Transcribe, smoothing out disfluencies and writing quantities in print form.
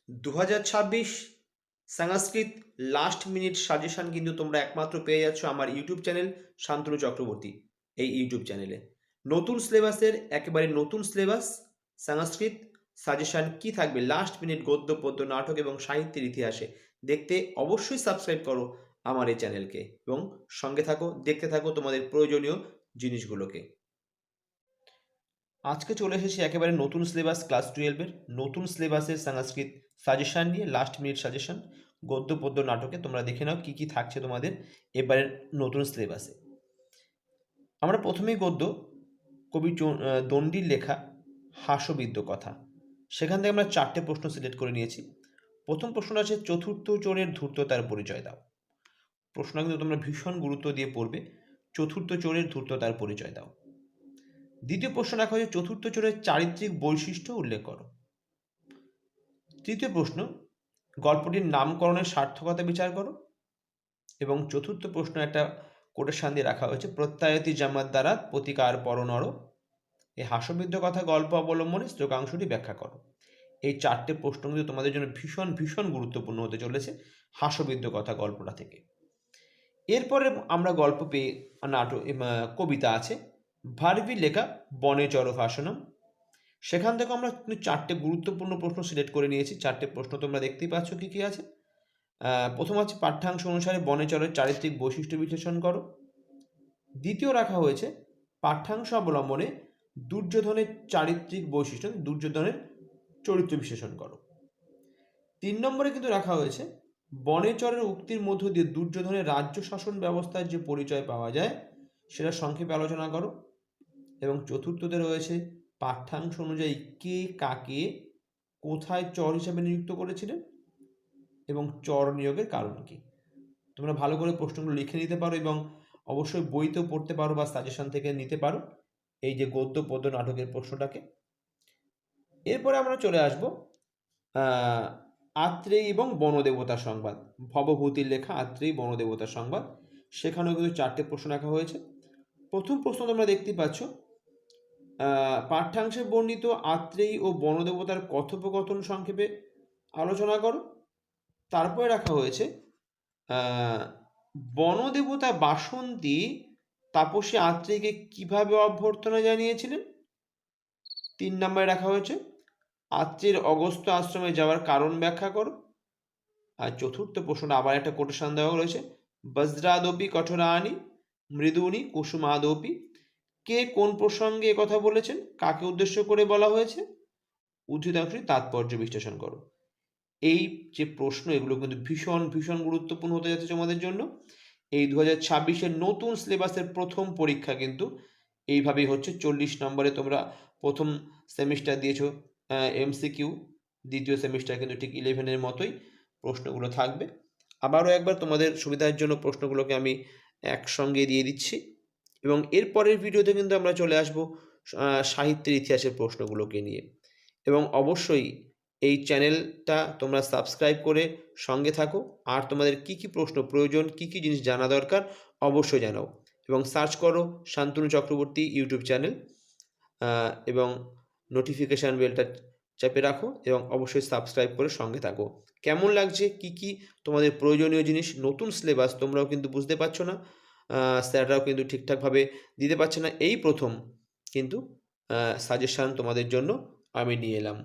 2026 সংস্কৃত last minute suggestion কিন্তু তোমরা একমাত্র পেয়ে যাচ্ছ আমার ইউটিউব চ্যানেল শান্তনু চক্রবর্তী এই ইউটিউব চ্যানেলে। নতুন সিলেবাসের একেবারে নতুন সিলেবাস সংস্কৃত সাজেশন কি থাকবে লাস্ট মিনিট গদ্য পদ্য নাটক এবং সাহিত্যের ইতিহাসে দেখতে অবশ্যই সাবস্ক্রাইব করো আমার এই চ্যানেলকে এবং সঙ্গে থাকো, দেখতে থাকো তোমাদের প্রয়োজনীয় জিনিসগুলোকে। আজকে চলে এসেছি একেবারে নতুন সিলেবাস ক্লাস 12-এর নতুন সিলেবাসের সংস্কৃত সাজেশন নিয়ে, লাস্ট মিনিট সাজেশন গদ্য পদ্য নাটকে। তোমরা দেখে নাও কি কি থাকছে তোমাদের এবারের নতুন সিলেবাসে। আমরা প্রথমেই গদ্য কবি দণ্ডির লেখা হাস্যবিদ্য কথা, সেখান থেকে আমরা 4টে প্রশ্ন সিলেক্ট করে নিয়েছি। প্রথম প্রশ্নটা আছে চতুর্থ চোরের ধূর্ততার পরিচয় দাও। প্রশ্নটা কিন্তু তোমরা ভীষণ গুরুত্ব দিয়ে পড়বে। চতুর্থ চোরের ধূর্ততার পরিচয় দাও। দ্বিতীয় প্রশ্ন রাখা হয়েছে চতুর্থ চোরের চারিত্রিক বৈশিষ্ট্য উল্লেখ করো। তৃতীয় প্রশ্ন গল্পটির নামকরণের সার্থকতা বিচার করো। এবং চতুর্থ প্রশ্ন একটা কোটেশন দিয়ে রাখা হয়েছে প্রত্যায়তি জামাত দ্বারা প্রতিকার পরনর, এই হাস্যবিদ্য কথা গল্প অবলম্বনে শ্লোকাংশটি ব্যাখ্যা করো। এই 4টে প্রশ্ন কিন্তু তোমাদের জন্য ভীষণ ভীষণ গুরুত্বপূর্ণ হতে চলেছে হাস্যবিদ্য কথা গল্পটা থেকে। এরপরে আমরা গল্প পেয়ে নাটক কবিতা আছে ভারবি লেখা বনেচর ভাষণম। সেখান থেকে আমরা 4টে গুরুত্বপূর্ণ প্রশ্ন সিলেক্ট করে নিয়েছি। 4টে প্রশ্ন তোমরা দেখতেই পাচ্ছ কি কি আছে। প্রথম আছে পাঠ্যাংশ অনুসারে বনেচরের চারিত্রিক বৈশিষ্ট্য বিশ্লেষণ করো। দ্বিতীয় রাখা হয়েছে পাঠ্যাংশ অবলম্বনে দুর্যোধনের চারিত্রিক বৈশিষ্ট্য, দুর্যোধনের চরিত্র বিশ্লেষণ করো। 3 নম্বরে কিন্তু রাখা হয়েছে বনেচরের উক্তির মধ্য দিয়ে দুর্যোধনের রাজ্য শাসন ব্যবস্থার যে পরিচয় পাওয়া যায় সেটা সংক্ষেপে আলোচনা করো। এবং চতুর্থতে রয়েছে পাঠ্যাংশ অনুযায়ী কে কাকে কোথায় চর হিসাবে নিযুক্ত করেছিলেন এবং চর নিয়োগের কারণ কি। তোমরা ভালো করে প্রশ্নগুলো লিখে নিতে পারো এবং অবশ্যই বইতেও পড়তে পারো বা সাজেশন থেকে নিতে পারো এই যে গদ্য পদ্য নাটকের প্রশ্নটাকে। এরপরে আমরা চলে আসব আত্রেয়ী এবং বনদেবতার সংবাদ, ভবভূতির লেখা আত্রেয়ী বনদেবতার সংবাদ। সেখানেও কিন্তু 4টে প্রশ্ন রাখা হয়েছে। প্রথম প্রশ্ন তোমরা দেখতেই পাচ্ছ পাঠ্যাংশে বর্ণিত আত্রেয়ী ও বনদেবতার কথোপকথন সংক্ষেপে আলোচনা করো। তারপরে রাখা হয়েছে বনদেবতা বাসন্তী তাপসী আত্রেয়ীকে কিভাবে অভ্যর্থনা জানিয়েছিলেন। 3 নম্বরে রাখা হয়েছে আত্রেয়ীর অগস্ত্য আশ্রমে যাওয়ার কারণ ব্যাখ্যা করো। আর চতুর্থ প্রশ্নটা আবার একটা কোটেশন দেওয়া রয়েছে বজ্রাদপি কঠোরানি মৃদুনি কুসুমাদপি, কে কোন প্রসঙ্গে কথা বলেছেন, কাকে উদ্দেশ্য করে বলা হয়েছে, উদ্ধৃতাংশটি তাৎপর্য বিশ্লেষণ করো। এই যে প্রশ্ন এগুলো কিন্তু ভীষণ ভীষণ গুরুত্বপূর্ণ হতে যাচ্ছে তোমাদের জন্য। এই 2026-এর নতুন সিলেবাসের প্রথম পরীক্ষা কিন্তু এইভাবেই হচ্ছে। 40 নম্বরে তোমরা প্রথম সেমিস্টার দিয়েছো এমসিকিউ, দ্বিতীয় সেমিস্টার কিন্তু ঠিক 11-এর মতোই প্রশ্নগুলো থাকবে। আবারও একবার তোমাদের সুবিধার জন্য প্রশ্নগুলোকে আমি একসঙ্গে দিয়ে দিচ্ছি এবং এর পরের ভিডিওতে কিন্তু আমরা চলে আসব সাহিত্যের ইতিহাসের প্রশ্নগুলোকে নিয়ে। এবং অবশ্যই এই চ্যানেলটা তোমরা সাবস্ক্রাইব করে সঙ্গে থাকো। আর তোমাদের কি কি প্রশ্ন প্রয়োজন, কি কি জিনিস জানা দরকার অবশ্যই জানাও এবং সার্চ করো শান্তনু চক্রবর্তী ইউটিউব চ্যানেল এবং নোটিফিকেশান বেলটা চাপে রাখো এবং অবশ্যই সাবস্ক্রাইব করে সঙ্গে থাকো। কেমন লাগছে, কি কি তোমাদের প্রয়োজনীয় জিনিস, নতুন সিলেবাস তোমরাও কিন্তু বুঝতে পারছো না, স্যাররাও কিন্তু ঠিকঠাকভাবে দিতে পারছে না, এই প্রথম কিন্তু সাজেশান তোমাদের জন্য আমি নিয়ে এলাম।